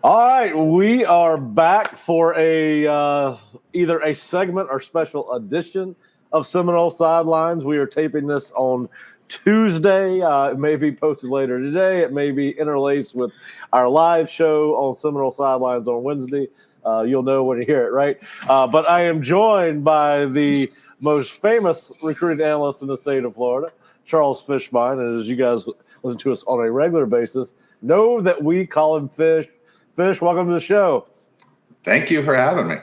All right, we are back for either a segment or special edition of Seminole Sidelines. We are taping this on Tuesday. It may be posted later today. It may be interlaced with our live show on Seminole Sidelines on Wednesday. You'll know when you hear it, right? But I am joined by the most famous recruiting analyst in the state of Florida, Charles Fishbein. And as you guys listen to us on a regular basis, know that we call him Fish. Fish, welcome to the show. Thank you for having me.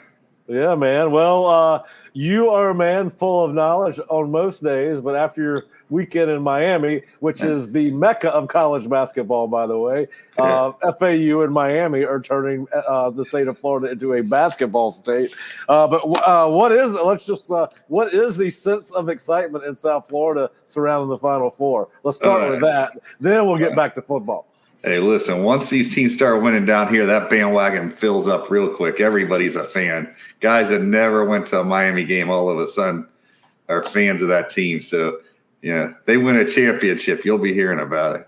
Yeah, man. Well, you are a man full of knowledge on most days, but after your weekend in Miami, which is the mecca of college basketball, by the way, FAU and Miami are turning the state of Florida into a basketball state. But what is the sense of excitement in South Florida surrounding the Final Four? Let's start with that. Then we'll get back to football. Hey, listen, once these teams start winning down here, that bandwagon fills up real quick. Everybody's a fan. Guys that never went to a Miami game all of a sudden are fans of that team. So, yeah, they win a championship, you'll be hearing about it.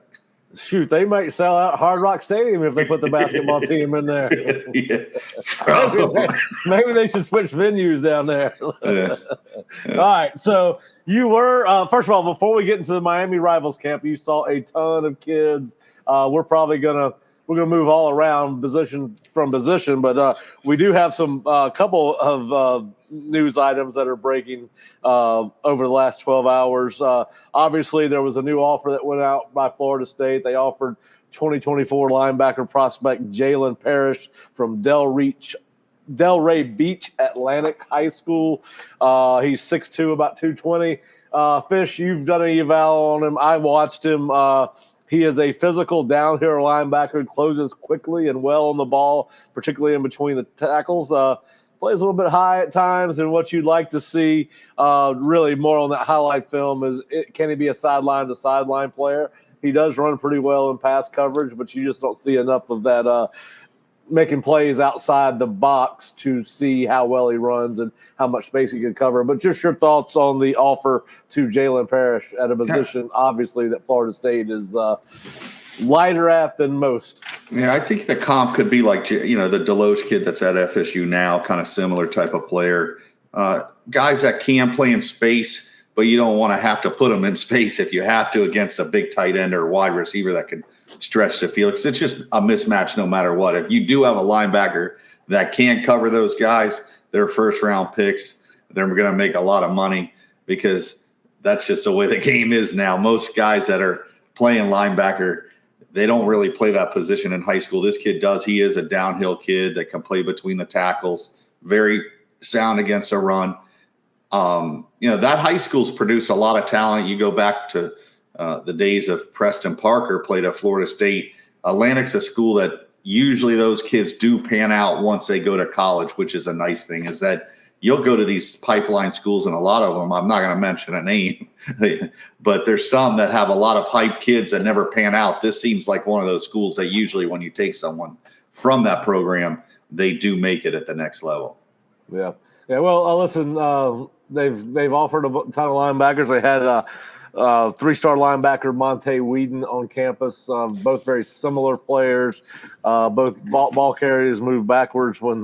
Shoot, they might sell out Hard Rock Stadium if they put the basketball team in there. Maybe they should switch venues down there. All right, so you were first of all, before we get into the Miami Rivals camp, you saw a ton of kids. We're probably gonna move all around position from position, but we do have some couple of news items that are breaking over the last 12 hours. Obviously, there was a new offer that went out by Florida State. They offered 2024 linebacker prospect Jalen Parrish from Delray Beach Atlantic High School. He's 6'2", about 220. Fish, you've done an eval on him. I watched him. He is a physical downhill linebacker, closes quickly and well on the ball, particularly in between the tackles. Plays a little bit high at times, and what you'd like to see really more on that highlight film is can he be a sideline-to-sideline player? He does run pretty well in pass coverage, but you just don't see enough of that making plays outside the box to see how well he runs and how much space he can cover. But just your thoughts on the offer to Jalen Parrish at a position, obviously, that Florida State is lighter at than most. Yeah, I think the comp could be like, the Deloge kid that's at FSU now, kind of similar type of player. Guys that can play in space, but you don't want to have to put them in space if you have to against a big tight end or wide receiver that can stretch the field. It's just a mismatch no matter what. If you do have a linebacker that can't cover those guys, they're first-round picks. They're going to make a lot of money because that's just the way the game is now. Most guys that are playing linebacker, they don't really play that position in high school. This kid does. He is a downhill kid that can play between the tackles, very sound against the run. That high school's produced a lot of talent. You go back to the days of Preston Parker played at Florida State. Atlantic's a school that usually those kids do pan out once they go to college, which is a nice thing, is that you'll go to these pipeline schools, and a lot of them, I'm not going to mention a name, but there's some that have a lot of hype kids that never pan out. This seems like one of those schools that usually when you take someone from that program, they do make it at the next level. Yeah. Well, listen, they've offered a ton of linebackers. They had three-star linebacker Monte Whedon on campus, both very similar players. Both ball carriers move backwards when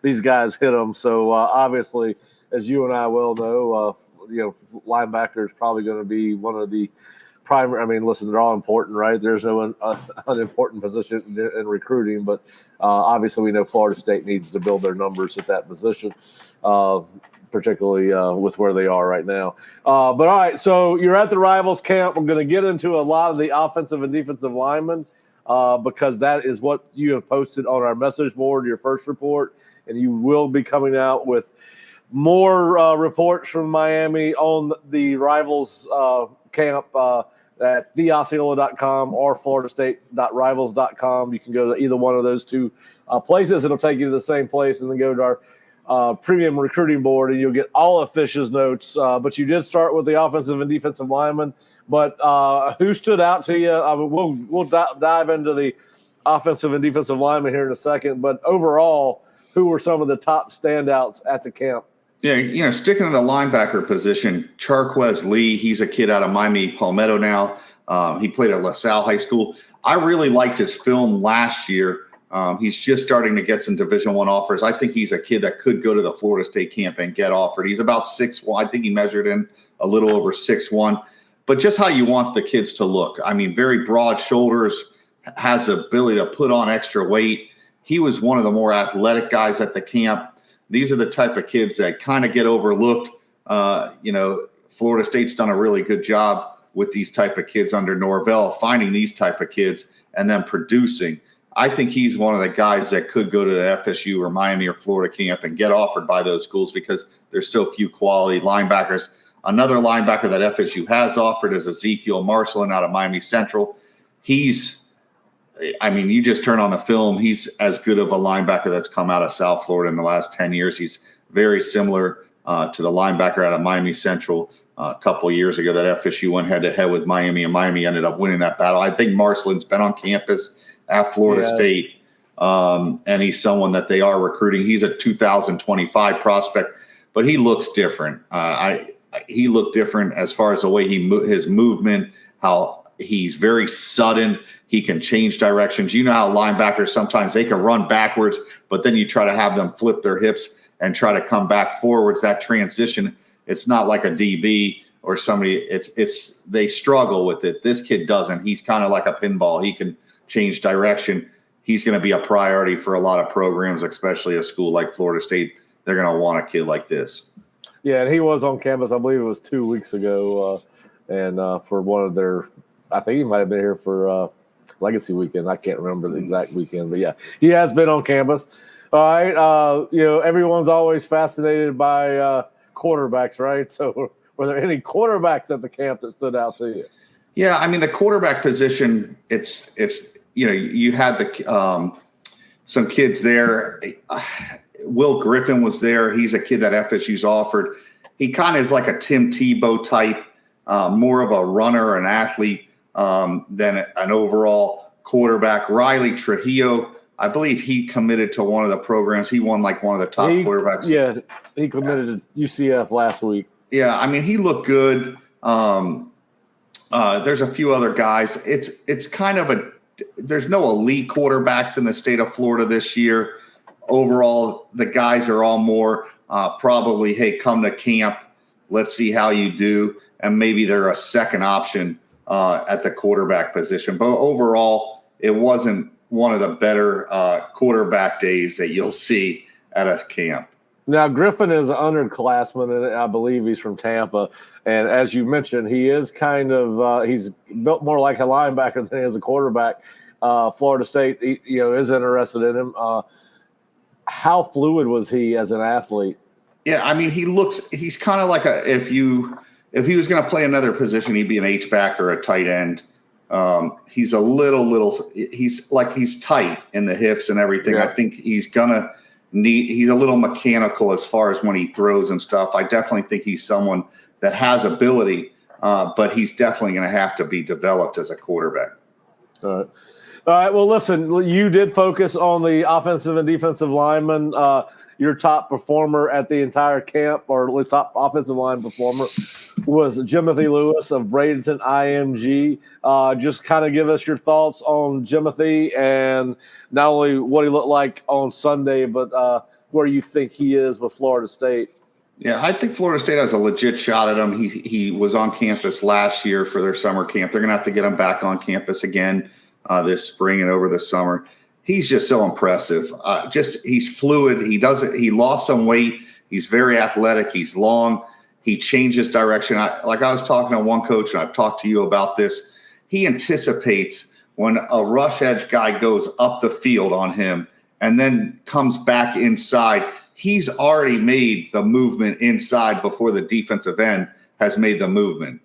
these guys hit them. So obviously, as you and I well know, linebacker is probably going to be one of the primary. I mean, listen, they're all important, right? There's no unimportant position in recruiting, but obviously we know Florida State needs to build their numbers at that position. Particularly with where they are right now. But all right, so you're at the Rivals camp. We're going to get into a lot of the offensive and defensive linemen because that is what you have posted on our message board, your first report, and you will be coming out with more reports from Miami on the Rivals camp at theosceola.com or floridastate.rivals.com. You can go to either one of those two places. It'll take you to the same place, and then go to our premium recruiting board, and you'll get all of Fish's notes. But you did start with the offensive and defensive linemen. But who stood out to you? We'll dive into the offensive and defensive linemen here in a second. But overall, who were some of the top standouts at the camp? Yeah, sticking to the linebacker position, Charquez Lee, he's a kid out of Miami Palmetto now. He played at LaSalle High School. I really liked his film last year He's just starting to get some Division I offers. I think he's a kid that could go to the Florida State camp and get offered. He's about 6'1". I think he measured in a little over 6'1". But just how you want the kids to look. I mean, very broad shoulders, has the ability to put on extra weight. He was one of the more athletic guys at the camp. These are the type of kids that kind of get overlooked. Florida State's done a really good job with these type of kids under Norvell, finding these type of kids and then producing. I think he's one of the guys that could go to the FSU or Miami or Florida camp and get offered by those schools because there's so few quality linebackers. Another linebacker that FSU has offered is Ezekiel Marcelin out of Miami Central. You just turn on the film, he's as good of a linebacker that's come out of South Florida in the last 10 years. He's very similar to the linebacker out of Miami Central a couple of years ago that FSU went head-to-head with Miami, and Miami ended up winning that battle. I think Marcelin's been on campus at Florida State, and he's someone that they are recruiting. He's a 2025 prospect, but he looks different. He looked different as far as the way his movement, how he's very sudden. He can change directions. You know how linebackers sometimes they can run backwards, but then you try to have them flip their hips and try to come back forwards. That transition, it's not like a DB or somebody. They struggle with it. This kid doesn't. He's kind of like a pinball. He can change direction. He's going to be a priority for a lot of programs, especially a school like Florida State. They're going to want a kid like this. Yeah, and he was on campus, I believe it was 2 weeks ago, and for one of their – I think he might have been here for Legacy Weekend. I can't remember the exact weekend, but, yeah, he has been on campus. All right, everyone's always fascinated by quarterbacks, right? So were there any quarterbacks at the camp that stood out to you? Yeah, I mean, the quarterback position, it's you had some kids there. Will Griffin was there. He's a kid that FSU's offered. He kind of is like a Tim Tebow type, more of a runner, an athlete than an overall quarterback. Riley Trujillo, I believe he committed to one of the programs. He won like one of the top quarterbacks. Yeah, he committed to UCF last week. Yeah, I mean, he looked good. There's a few other guys. It's kind of there's no elite quarterbacks in the state of Florida this year. Overall, the guys are all more probably, hey, come to camp. Let's see how you do. And maybe they're a second option at the quarterback position. But overall, it wasn't one of the better quarterback days that you'll see at a camp. Now, Griffin is an underclassman, and I believe he's from Tampa. And as you mentioned, he is kind of he's built more like a linebacker than he is a quarterback. Florida State, is interested in him. How fluid was he as an athlete? Yeah, I mean, he's kind of like if he was going to play another position, he'd be an H-back or a tight end. He's a he's tight in the hips and everything. Yeah. I think he's a little mechanical as far as when he throws and stuff. I definitely think he's someone that has ability, but he's definitely going to have to be developed as a quarterback. All right. Well, listen, you did focus on the offensive and defensive linemen. Your top performer at the entire camp, or the top offensive line performer, was Jimothy Lewis of Bradenton IMG. Just kind of give us your thoughts on Jimothy and not only what he looked like on Sunday, but where you think he is with Florida State. Yeah, I think Florida State has a legit shot at him. He was on campus last year for their summer camp. They're going to have to get him back on campus again this spring and over the summer. He's just so impressive. He's fluid. He lost some weight. He's very athletic. He's long. He changes direction. I was talking to one coach, and I've talked to you about this. He anticipates when a rush edge guy goes up the field on him and then comes back inside. He's already made the movement inside before the defensive end has made the movement.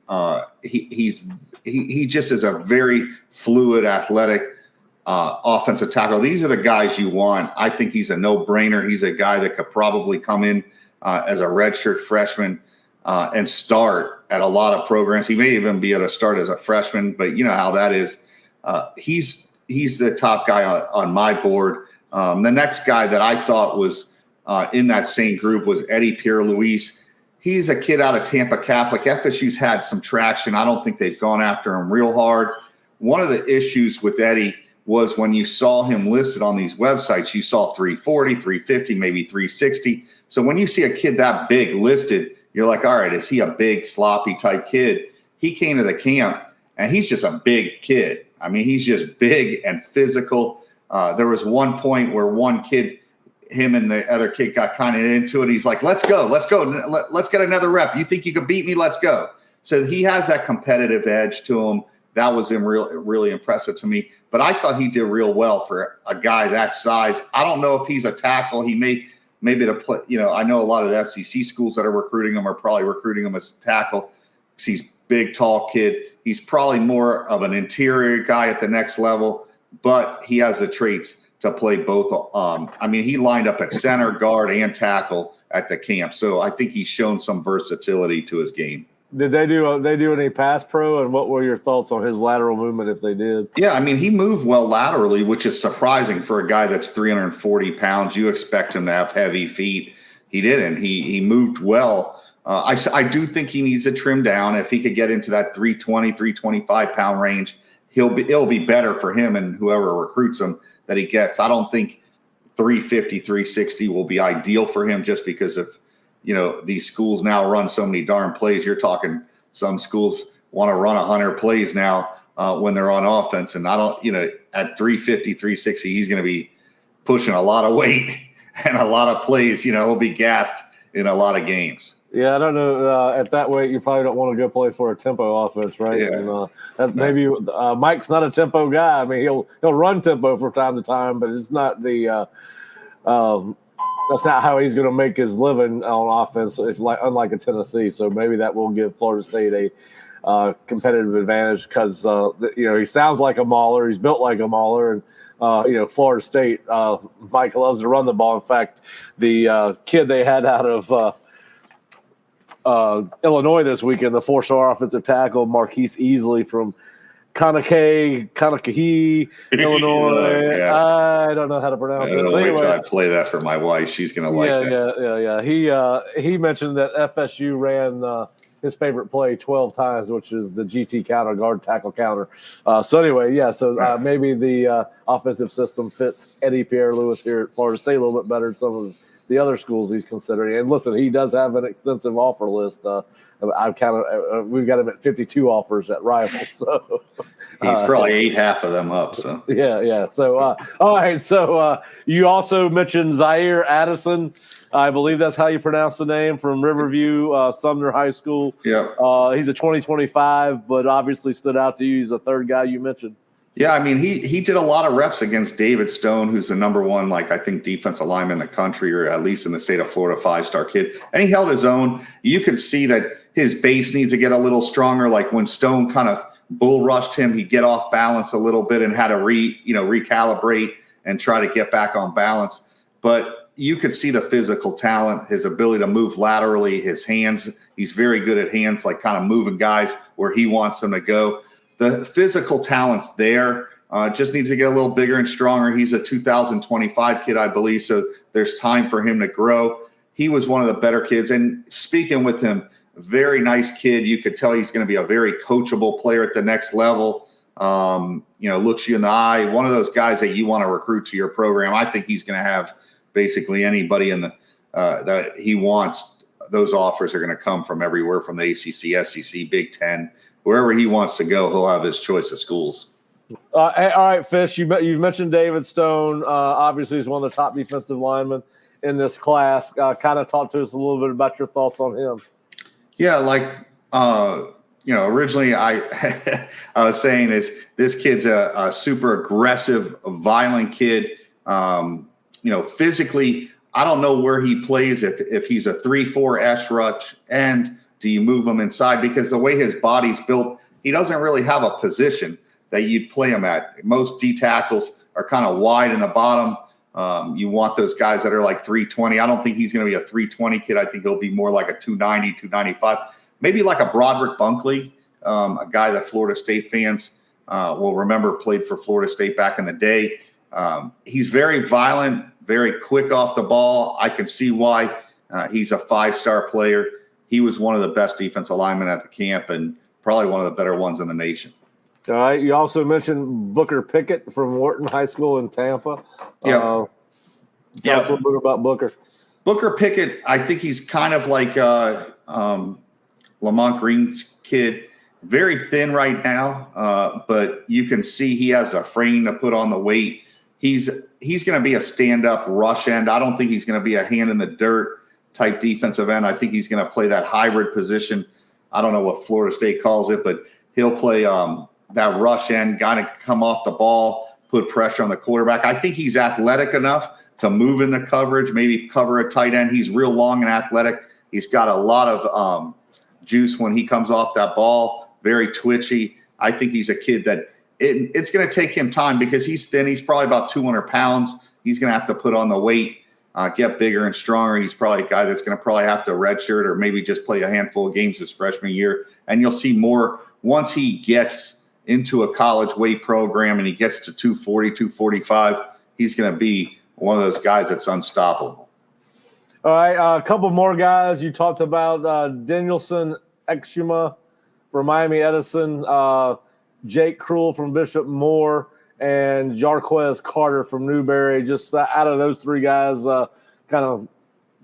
He just is a very fluid, athletic offensive tackle. These are the guys you want. I think he's a no-brainer. He's a guy that could probably come in as a redshirt freshman and start at a lot of programs. He may even be able to start as a freshman, but you know how that is. He's the top guy on my board. The next guy that I thought was in that same group was Eddie Pierre-Louis. He's a kid out of Tampa Catholic. FSU's had some traction. I don't think they've gone after him real hard. One of the issues with Eddie was when you saw him listed on these websites, you saw 340, 350, maybe 360. So when you see a kid that big listed, you're like, all right, is he a big, sloppy type kid? He came to the camp, and he's just a big kid. I mean, he's just big and physical. There was one point where one kid, him and the other kid got kind of into it. He's like, let's go. Let's get another rep. You think you can beat me? Let's go. So he has that competitive edge to him. That was really impressive to me. But I thought he did real well for a guy that size. I don't know if he's a tackle. He maybe to play. I know a lot of the SEC schools that are recruiting him are probably recruiting him as a tackle because he's big, tall kid. He's probably more of an interior guy at the next level, but he has the traits to play both. He lined up at center, guard, and tackle at the camp. So I think he's shown some versatility to his game. Did they do any pass pro, and what were your thoughts on his lateral movement if they did? Yeah, he moved well laterally, which is surprising for a guy that's 340 pounds. You expect him to have heavy feet. He didn't. He moved well. I do think he needs to trim down. If he could get into that 320, 325 pound range, it'll be better for him and whoever recruits him that he gets. I don't think 350, 360 will be ideal for him just because of these schools now run so many darn plays. You're talking some schools want to run 100 plays now when they're on offense. And at 350, 360, he's going to be pushing a lot of weight and a lot of plays. He'll be gassed in a lot of games. Yeah, I don't know. At that weight, you probably don't want to go play for a tempo offense, right? Yeah. And, maybe Mike's not a tempo guy. He'll run tempo from time to time, but it's not the that's not how he's going to make his living on offense, unlike a Tennessee. So maybe that will give Florida State a competitive advantage because, he sounds like a mauler. He's built like a mauler. And, Florida State, Mike loves to run the ball. In fact, the kid they had out of Illinois this weekend, the 4-star offensive tackle, Marquise Easley from Kankakee, Illinois. Yeah. I don't know how to pronounce it. Wait till I play that for my wife. She's going to like that. Yeah. He mentioned that FSU ran his favorite play 12 times, which is the GT counter, guard tackle counter. Maybe the offensive system fits Eddie Pierre-Louis here at Florida State a little bit better than some of the other schools he's considering. And listen, he does have an extensive offer list. We've got him at 52 offers at Rivals. So he's probably ate half of them up. So yeah. So all right. So you also mentioned Zaire Addison. I believe that's how you pronounce the name, from Riverview Sumner High School. Yeah. He's a 2025, but obviously stood out to you. He's the third guy you mentioned. Yeah, he did a lot of reps against David Stone, who's the number one, defensive lineman in the country, or at least in the state of Florida, 5-star kid. And he held his own. You could see that his base needs to get a little stronger. Like when Stone kind of bull rushed him, he'd get off balance a little bit and had to recalibrate and try to get back on balance. But you could see the physical talent, his ability to move laterally, his hands. He's very good at hands, kind of moving guys where he wants them to go. The physical talent's there. Just needs to get a little bigger and stronger. He's a 2025 kid, I believe, so there's time for him to grow. He was one of the better kids. And speaking with him, very nice kid. You could tell he's going to be a very coachable player at the next level. Looks you in the eye. One of those guys that you want to recruit to your program. I think he's going to have basically anybody in the that he wants. Those offers are going to come from everywhere, from the ACC, SEC, Big Ten. Wherever he wants to go, he'll have his choice of schools. All right, Fish, you've mentioned David Stone. Obviously, he's one of the top defensive linemen in this class. Kind of talk to us a little bit about your thoughts on him. Yeah, originally I was saying this kid's a super aggressive, violent kid. Physically, I don't know where he plays, if he's a 3-4 edge rush, and do you move him inside? Because the way his body's built, he doesn't really have a position that you'd play him at. Most D tackles are kind of wide in the bottom. You want those guys that are like 320. I don't think he's going to be a 320 kid. I think he'll be more like a 290, 295. Maybe like a Broderick Bunkley, a guy that Florida State fans will remember played for Florida State back in the day. He's very violent, very quick off the ball. I can see why he's a 5-star player. He was one of the best defensive linemen at the camp and probably one of the better ones in the nation. All right. You also mentioned Booker Pickett from Wharton High School in Tampa. Yeah. Tell us a little bit about Booker. Booker Pickett, I think he's kind of like Lamont Green's kid. Very thin right now, but you can see he has a frame to put on the weight. He's going to be a stand-up rush end. I don't think he's going to be a hand-in-the-dirt type defensive end. I think he's going to play that hybrid position. I don't know what Florida State calls it, but he'll play that rush end, got to come off the ball, put pressure on the quarterback. I think he's athletic enough to move into coverage, maybe cover a tight end. He's real long and athletic. He's got a lot of juice when he comes off that ball, very twitchy. I think he's a kid that it's going to take him time because he's thin. He's probably about 200 pounds. He's going to have to put on the weight, get bigger and stronger. He's probably a guy that's going to probably have to redshirt or maybe just play a handful of games his freshman year. And you'll see more once he gets into a college weight program and he gets to 240, 245, he's going to be one of those guys that's unstoppable. All right, a couple more guys. You talked about Danielson Exuma from Miami Edison, Jake Krull from Bishop Moore, and Jarquez Carter from Newberry. Just out of those three guys, kind of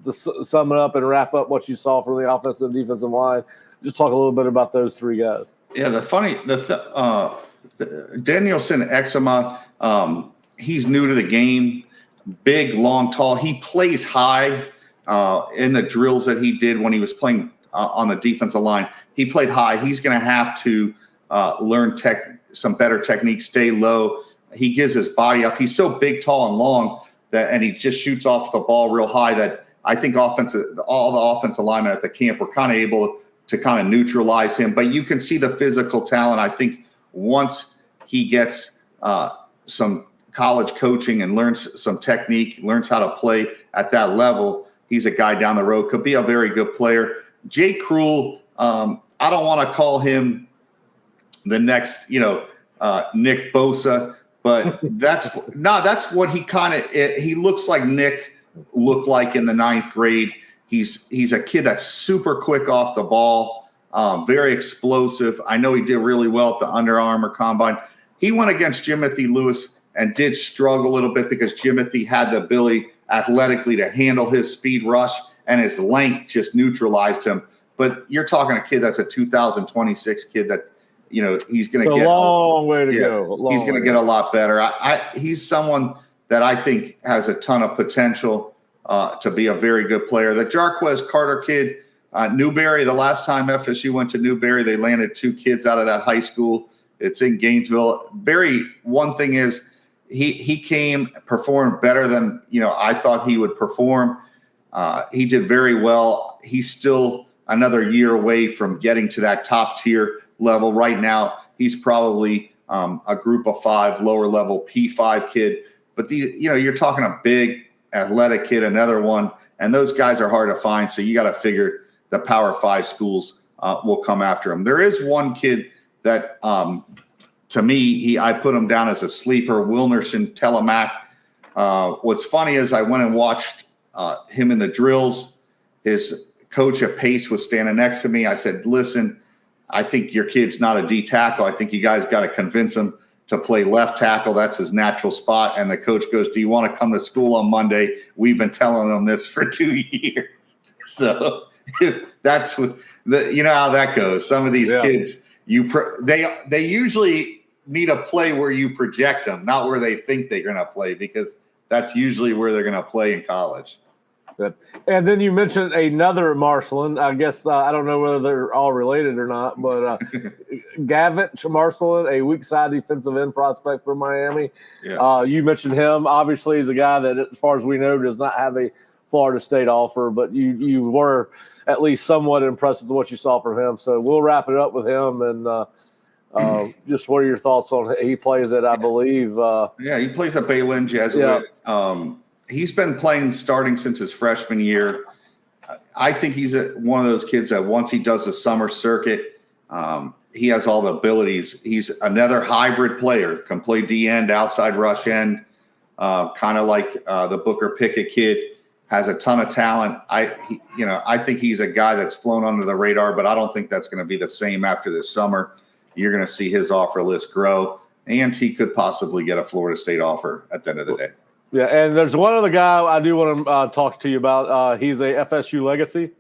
to sum it up and wrap up what you saw from the offensive and defensive line, just talk a little bit about those three guys. Yeah, the Danielson Exuma, he's new to the game, big, long, tall. He plays high in the drills that he did when he was playing on the defensive line. He played high. He's going to have to learn some better techniques, stay low. He gives his body up. He's so big, tall, and long and he just shoots off the ball real high that I think all the offensive linemen at the camp were kind of able to kind of neutralize him. But you can see the physical talent. I think once he gets some college coaching and learns some technique, learns how to play at that level, he's a guy down the road, could be a very good player. Jake Krull, I don't want to call him the next, Nick Bosa, but that's what he looks like Nick looked like in the 9th grade. He's a kid that's super quick off the ball, very explosive. I know he did really well at the Under Armour Combine. He went against Jimothy Lewis and did struggle a little bit because Jimothy had the ability athletically to handle his speed rush, and his length just neutralized him. But you're talking a kid that's a 2026 kid that, he's going to get a long way to go. He's going to get a lot better. He's someone that I think has a ton of potential to be a very good player. The Jarquez Carter kid, Newberry, the last time FSU went to Newberry, they landed 2 kids out of that high school. It's in Gainesville. One thing is he came, performed better than, I thought he would perform. He did very well. He's still another year away from getting to that top tier level. Right now, he's probably a group of 5, lower level P5 kid. But you're talking a big athletic kid, another one, and those guys are hard to find. So you got to figure the Power 5 schools will come after him. There is one kid that, to me, I put him down as a sleeper, Wilnerson Telemac. What's funny is I went and watched him in the drills. His coach at Pace was standing next to me. I said, listen, I think your kid's not a D tackle. I think you guys got to convince him to play left tackle. That's his natural spot. And the coach goes, do you want to come to school on Monday? We've been telling him this for 2 years. So that's what how that goes. Some of these kids, they usually need a play where you project them, not where they think they're going to play, because that's usually where they're going to play in college. And then you mentioned another Marceline. I guess I don't know whether they're all related or not, but Gavich Marceline, a weak side defensive end prospect for Miami. Yeah. You mentioned him. Obviously, he's a guy that, as far as we know, does not have a Florida State offer, but you were at least somewhat impressed with what you saw from him. So we'll wrap it up with him. And just what are your thoughts on he plays at, I believe. He plays at Baylin Jesuit. Yeah. He's been playing starting since his freshman year. I think he's one of those kids that once he does the summer circuit, he has all the abilities. He's another hybrid player, can play D end, outside rush end, kind of like the Booker Pickett kid, has a ton of talent. I think he's a guy that's flown under the radar, but I don't think that's going to be the same after this summer. you're going to see his offer list grow, and he could possibly get a Florida State offer at the end of the day. Yeah, and there's one other guy I do want to talk to you about. He's a FSU legacy.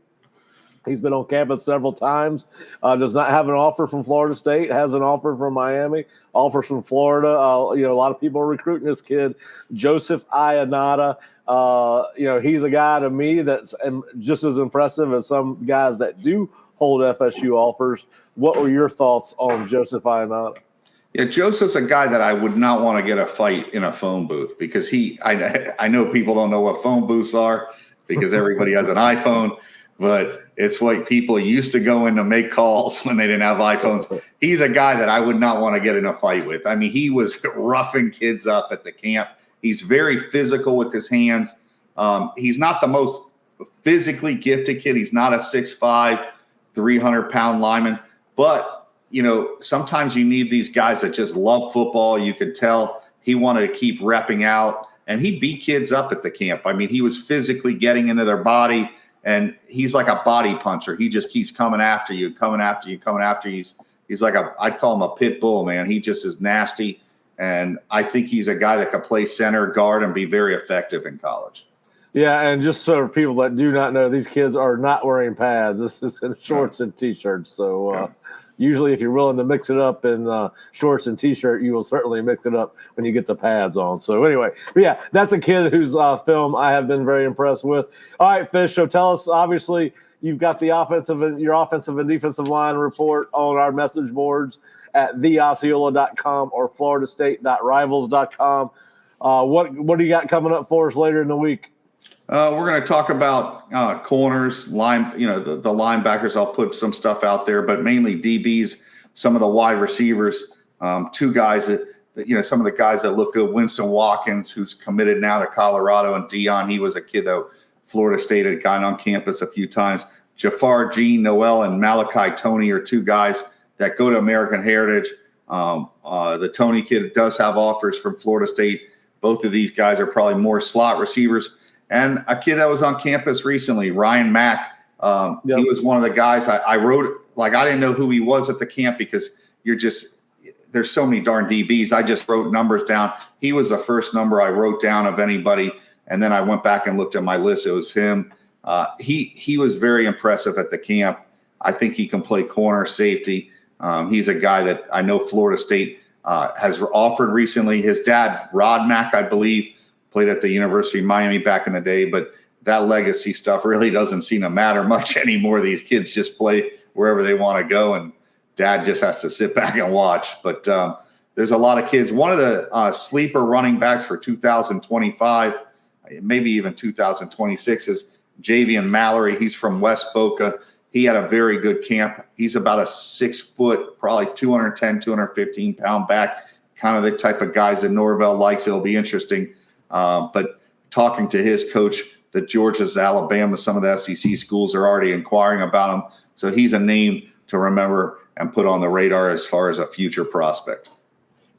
He's been on campus several times. Does not have an offer from Florida State. Has an offer from Miami. Offers from Florida. A lot of people are recruiting this kid, Joseph Ionata. He's a guy to me that's just as impressive as some guys that do hold FSU offers. What were your thoughts on Joseph Ionata? Yeah, Joseph's a guy that I would not want to get a fight in a phone booth because I know people don't know what phone booths are because everybody has an iPhone, but it's what people used to go in to make calls when they didn't have iPhones. He's a guy that I would not want to get in a fight with. I mean, he was roughing kids up at the camp. He's very physical with his hands. He's not the most physically gifted kid. He's not a 6'5", 300-pound lineman, but sometimes you need these guys that just love football. You could tell he wanted to keep repping out, and he beat kids up at the camp. I mean, he was physically getting into their body, and he's like a body puncher. He just keeps coming after you. He's like I'd call him a pit bull, man. He just is nasty, and I think he's a guy that could play center, guard, and be very effective in college. Yeah, and just so for people that do not know, these kids are not wearing pads. This is in shorts and T-shirts, so usually, if you're willing to mix it up in shorts and T-shirt, you will certainly mix it up when you get the pads on. So anyway, yeah, that's a kid whose film I have been very impressed with. All right, Fish, so tell us, obviously, you've got your offensive and defensive line report on our message boards at theosceola.com or floridastate.rivals.com. What do you got coming up for us later in the week? We're going to talk about corners, the linebackers. I'll put some stuff out there, but mainly DBs, some of the wide receivers, two guys that some of the guys that look good. Winston Watkins, who's committed now to Colorado, and Dion. He was a kid that Florida State had gotten on campus a few times. Jafar Jean Noel and Malachi Tony are two guys that go to American Heritage. The Tony kid does have offers from Florida State. Both of these guys are probably more slot receivers. And a kid that was on campus recently, Ryan Mack, he was one of the guys I wrote, I didn't know who he was at the camp because there's so many darn DBs. I just wrote numbers down. He was the first number I wrote down of anybody. And then I went back and looked at my list. It was him. He was very impressive at the camp. I think he can play corner, safety. He's a guy that I know Florida State has offered recently. His dad, Rod Mack, I believe, played at the University of Miami back in the day, but that legacy stuff really doesn't seem to matter much anymore. These kids just play wherever they want to go, and dad just has to sit back and watch. But there's a lot of kids. One of the sleeper running backs for 2025, maybe even 2026, is Javian Mallory. He's from West Boca. He had a very good camp. He's about a 6 foot, probably 210, 215-pound back, kind of the type of guys that Norvell likes. It'll be interesting. But talking to his coach, the Georgia's, Alabama, some of the SEC schools are already inquiring about him. So he's a name to remember and put on the radar as far as a future prospect.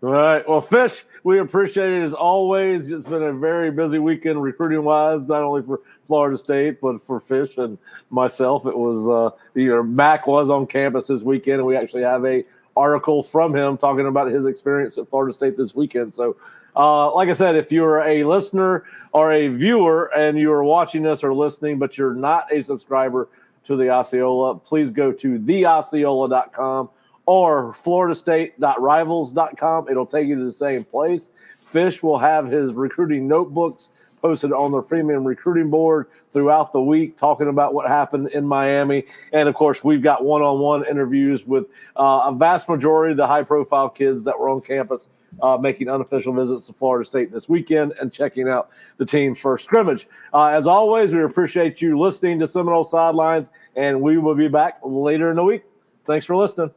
All right. Well, Fish, we appreciate it as always. It's been a very busy weekend recruiting-wise, not only for Florida State, but for Fish and myself. It was Mac was on campus this weekend, and we actually have a article from him talking about his experience at Florida State this weekend. So, like I said, if you're a listener or a viewer and you are watching this or listening, but you're not a subscriber to the Osceola, please go to theosceola.com or floridastate.rivals.com. It'll take you to the same place. Fish will have his recruiting notebooks posted on the premium recruiting board throughout the week, talking about what happened in Miami. And, of course, we've got one-on-one interviews with a vast majority of the high-profile kids that were on campus making unofficial visits to Florida State this weekend and checking out the team's first scrimmage. As always, we appreciate you listening to Seminole Sidelines, and we will be back later in the week. Thanks for listening.